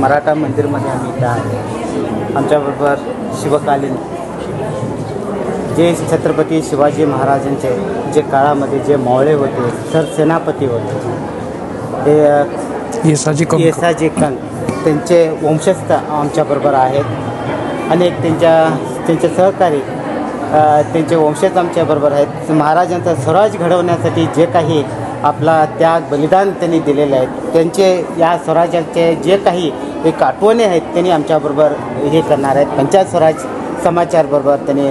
मराठा मंदिरमध्ये आम्ही इथं आहे. आमच्याबरोबर शिवकालीन जे छत्रपती शिवाजी महाराजांचे जे काळामध्ये जे मावळे होते, सरसेनापती होते, ते येसाजी कंक त्यांचे वंशस्थ आमच्याबरोबर आहेत. अनेक त्यांचे सहकारी त्यांचे वंशज आमच्याबरोबर आहेत. महाराजांचा स्वराज घडवण्यासाठी जे काही आपला त्याग बलिदान त्यांनी दिलेले आहेत, त्यांचे या स्वराज्याचे जे काही एक आठवणी आहेत त्यांनी आमच्याबरोबर हे करणार आहेत. पंचायत स्वराज समाचारबरोबर त्यांनी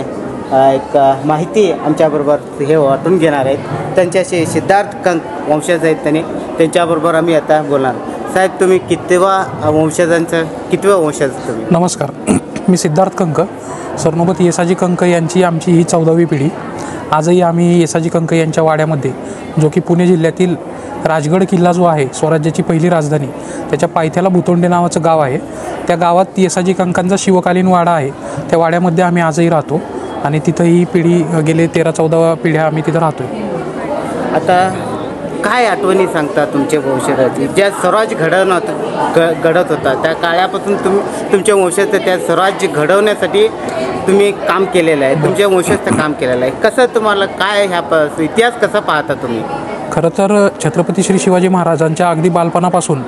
एक माहिती आमच्याबरोबर हे वाटून घेणार आहेत. त्यांच्याशी सिद्धार्थ कंक वंशज आहेत त्यांच्याबरोबर आम्ही आता बोलणार. साहेब, तुम्ही कितव्या वंशज तुम्ही? नमस्कार, मी सिद्धार्थ कंक, सरनोबत येसाजी कंक यांची आमची ही 14वी पिढी. आजही आम्ही येसाजी कंक यांच्या वाड्यामध्ये, जो की पुणे जिल्ह्यातील राजगड किल्ला जो आहे, स्वराज्याची पहिली राजधानी, त्याच्या पायथ्याला भुतोंडे नावाचं गाव आहे. त्या गावात येसाजी कंकांचा शिवकालीन वाडा आहे. त्या वाड्यामध्ये आम्ही आजही राहतो आणि तिथं ही पिढी गेले 13-14 पिढ्या आम्ही तिथं राहतो. आता काय आठवणी सांगता तुमच्या वंशजाची? ज्या स्वराज घडत होता त्या काळापासून तुमच्या वंशज त्या स्वराज्य घडवण्यासाठी तुम्ही काम केलेलं आहे, तुमच्या वंशजचं काम केलेलं आहे. कसं तुम्हाला काय इतिहास कसा पाहता तुम्ही? खरं तर छत्रपती श्री शिवाजी महाराजांच्या अगदी बालपणापासून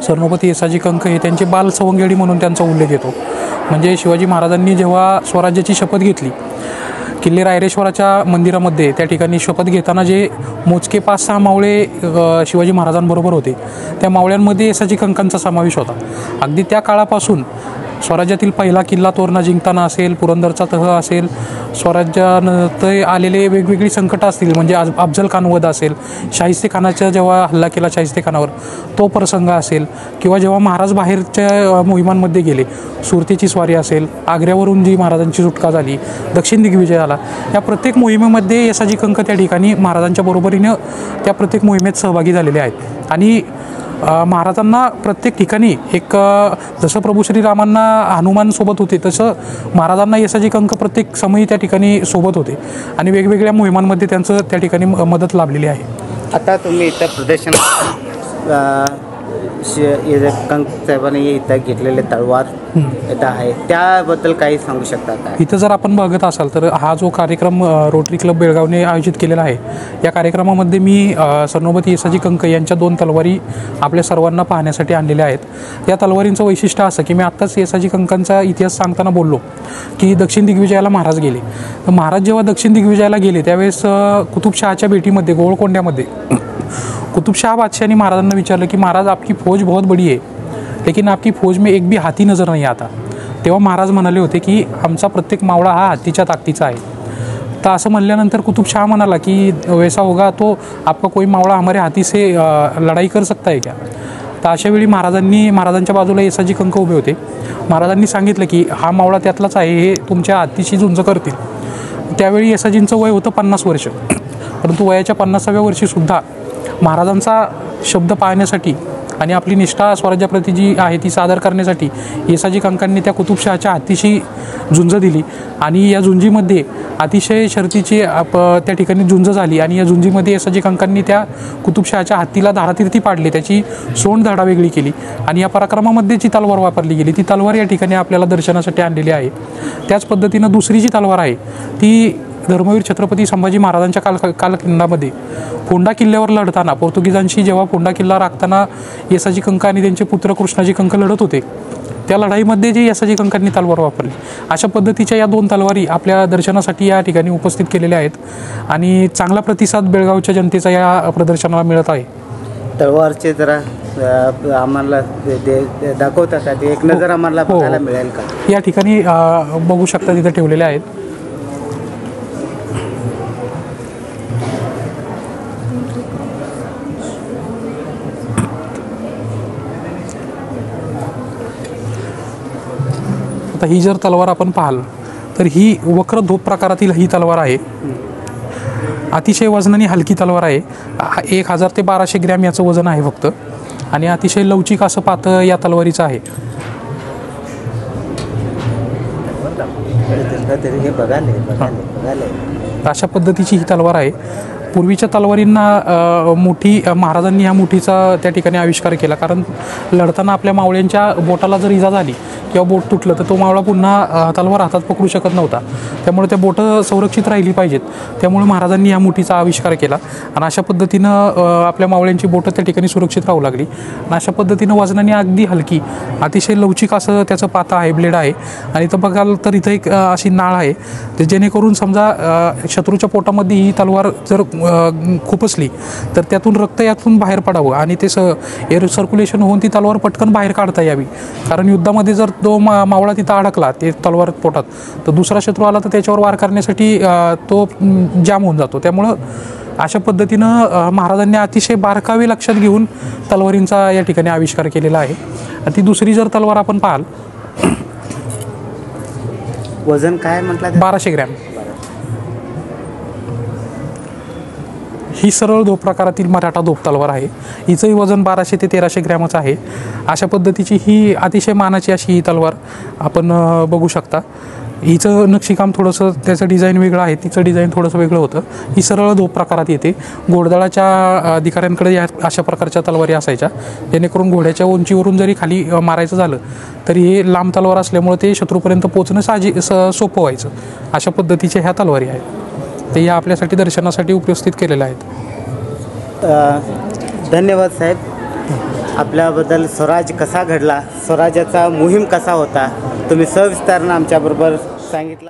सरनोबत येसाजी कंक हे त्यांचे बाल सवंगडी म्हणून त्यांचा उल्लेख येतो. म्हणजे शिवाजी महाराजांनी जेव्हा स्वराज्याची शपथ घेतली, किल्ले रायरेश्वराच्या मंदिरामध्ये त्या ठिकाणी शपथ घेताना जे मोजके 5-6 मावळे शिवाजी महाराजांबरोबर होते, त्या मावळ्यांमध्ये येसाजी कंकांचा समावेश होता. अगदी त्या काळापासून स्वराज्यातील पहिला किल्ला तोरणा जिंकताना असेल, पुरंदरचा तह असेल, स्वराज्यानंतर आलेले वेगवेगळी संकटं असतील, म्हणजे अफजल खान वध असेल, शाहिस्ते खानाचा जेव्हा हल्ला केला शाहिस्ते खानावर तो प्रसंग असेल, किंवा जेव्हा महाराज बाहेरच्या मोहिमांमध्ये गेले, सुरतेची स्वारी असेल, आग्र्यावरून जी महाराजांची सुटका झाली, दक्षिण दिग्विजय झाला, या प्रत्येक मोहिमेमध्ये येसाजी कंक त्या ठिकाणी महाराजांच्या बरोबरीनं त्या प्रत्येक मोहिमेत सहभागी झालेले आहेत. आणि महाराजांना प्रत्येक ठिकाणी एक जसं प्रभू श्रीरामांना हनुमान सोबत होते, तसं महाराजांना येसाजी कंक प्रत्येक समयी त्या ठिकाणी सोबत होते आणि वेगवेगळ्या मोहिमांमध्ये त्यांचं त्या ठिकाणी मदत लाभलेली आहे. आता तुम्ही इथं प्रदर्शन कंक साहेबांनी इथं घेतलेले तलवार इथं आहे, त्याबद्दल काही सांगू शकता का? इथं जर आपण बघत असाल तर हा जो कार्यक्रम रोटरी क्लब बेळगावने आयोजित केलेला आहे, या कार्यक्रमामध्ये मी सरनोबत येसाजी कंक यांच्या 2 तलवारी आपल्या सर्वांना पाहण्यासाठी आणलेल्या आहेत. या तलवारींचं वैशिष्ट्य असं की मी आत्ताच येसाजी कंकांचा इतिहास सांगताना बोललो की दक्षिण दिग्विजयाला महाराज गेले. तर महाराज जेव्हा दक्षिण दिग्विजयाला गेले त्यावेळेस कुतुबशहाच्या भेटीमध्ये गोवळकोंड्यामध्ये कुतुबशाह बादशाहने महाराजांना विचारलं की महाराज, आपकी फौज बहुत बड़ी है, लेकिन आपकी फौज में एक भी हाथी नज़र नहीं आता. तेव्हा महाराज म्हणाले होते की आमचा प्रत्येक मावळा हा हत्तीच्या ताकदीचा आहे. तर असं म्हणल्यानंतर कुतुबशाह म्हणाला की वैसा होगा तो आपका कोई मावळा हमारे हाथी से लढाई कर सकता है क्या? तर अशावेळी महाराजांच्या बाजूला येसाजी कंक उभे होते. महाराजांनी सांगितलं की हा मावळा त्यातलाच आहे, हे तुमच्या हत्तीशी झुंज करतील. त्यावेळी येसाजींचं वय होतं 50 वर्ष, परंतु वयाच्या 50व्या वर्षीसुद्धा महाराजांचा शब्द पाळण्यासाठी आणि आपली निष्ठा स्वराज्याप्रती जी आहे ती सादर करण्यासाठी येसाजी कंकांनी त्या कुतुबशहाच्या हत्तीशी झुंज दिली. आणि या झुंजीमध्ये अतिशय शर्तीची त्या ठिकाणी झुंज झाली आणि या झुंजीमध्ये येसाजी कंकांनी त्या कुतुबशहाच्या हत्तीला धारातीर्थी पाडले, त्याची सोंड धाडा वेगळी केली आणि या पराक्रमामध्ये जी तलवार वापरली गेली ती तलवार या ठिकाणी आपल्याला दर्शनासाठी आणलेली आहे. त्याच पद्धतीनं दुसरी जी तलवार आहे ती धर्मवीर छत्रपती संभाजी महाराजांच्या कालखंडामध्ये फोंडा किल्ल्यावर लढताना, पोर्तुगीजांशी जेव्हा फोंडा किल्ला राखताना येसाजी कंक आणि त्यांचे पुत्र कृष्णाजी कंक लढत होते, त्या लढाईमध्ये जे येसाजी कंकांनी तलवार वापरली. अशा पद्धतीच्या या 2 तलवारी आपल्या दर्शनासाठी या ठिकाणी उपस्थित केलेल्या आहेत आणि चांगला प्रतिसाद बेळगावच्या जनतेचा या प्रदर्शनाला मिळत आहे. तलवारचे जरा आम्हाला दाखवता का? ते एक नजर आम्हाला बघायला मिळेल का? या ठिकाणी बघू शकता, तिथे ठेवलेले आहेत. आता ही जर तलवार आपण पाहाल तर ही वक्रधोप प्रकारातील ही तलवार आहे. अतिशय वजनाने हलकी तलवार आहे. 1000 ते 1200 ग्रॅम याचं वजन आहे फक्त आणि अतिशय लवचिक असं पातळ या तलवारीचं आहे. अशा पद्धतीची ही तलवार आहे. पूर्वीच्या तलवारींना महाराजांनी ह्या मुठीचा त्या ठिकाणी आविष्कार केला, कारण लढताना आपल्या मावळ्यांच्या बोटाला जर इजा झाली किंवा बोट तुटलं तर तो मावळा पुन्हा तलवार हातात पकडू शकत नव्हता. त्यामुळे त्या बोटं संरक्षित राहिली पाहिजेत, त्यामुळे महाराजांनी ह्या मुठीचा आविष्कार केला आणि अशा पद्धतीनं आपल्या मावळ्यांची बोटं त्या ठिकाणी सुरक्षित राहू लागली. आणि अशा पद्धतीनं वजनाने अगदी हलकी, अतिशय लवचिक असं त्याचं पाता आहे, ब्लेड आहे. आणि इथं बघाल तर इथं एक अशी नाळ आहे, ते जेणेकरून समजा शत्रूच्या पोटामध्ये ही तलवार जर खुपसली तर त्यातून रक्त यातून बाहेर पडावं आणि ते एअर सर्क्युलेशन होऊन ती तलवार पटकन बाहेर काढता यावी. कारण युद्धामध्ये जर तो मावळा तिथं अडकला ते तलवार पोटात तर दुसरा शत्रू आला तर त्याच्यावर वार करण्यासाठी तो जाम होऊन जातो. त्यामुळं अशा पद्धतीनं महाराजांनी अतिशय बारकावे लक्षात घेऊन तलवारींचा या ठिकाणी आविष्कार केलेला आहे. ती दुसरी जर तलवार आपण पाहाल, वजन काय म्हटलं? 1200 ग्रॅम. ही सरळ धोप प्रकारातील मराठा धोप तलवार आहे. हिचंही वजन 1200 ते 1300 ग्रॅमचं आहे. अशा पद्धतीची ही अतिशय मानाची अशी ही तलवार आपण बघू शकता. हिचं नक्षीकाम थोडंसं त्याचं डिझाईन वेगळं आहे, तिचं डिझाईन थोडंसं वेगळं होतं. ही सरळ धोप प्रकारात येते. घोडदळाच्या अधिकाऱ्यांकडे या अशा प्रकारच्या तलवारी असायच्या, जेणेकरून घोड्याच्या उंचीवरून जरी खाली मारायचं झालं तरी हे लांब तलवार असल्यामुळे ते शत्रूपर्यंत पोहोचणं सोपं व्हायचं. अशा पद्धतीच्या ह्या तलवारी आहेत. ते या आपल्यासाठी दर्शनासाठी उपस्थित केलेल्या आहेत. धन्यवाद साहेब. आपल्याबद्दल स्वराज कसा घडला, स्वराज्याचा मोहीम कसा होता, तुम्ही सविस्तारानं आमच्याबरोबर सांगितलं.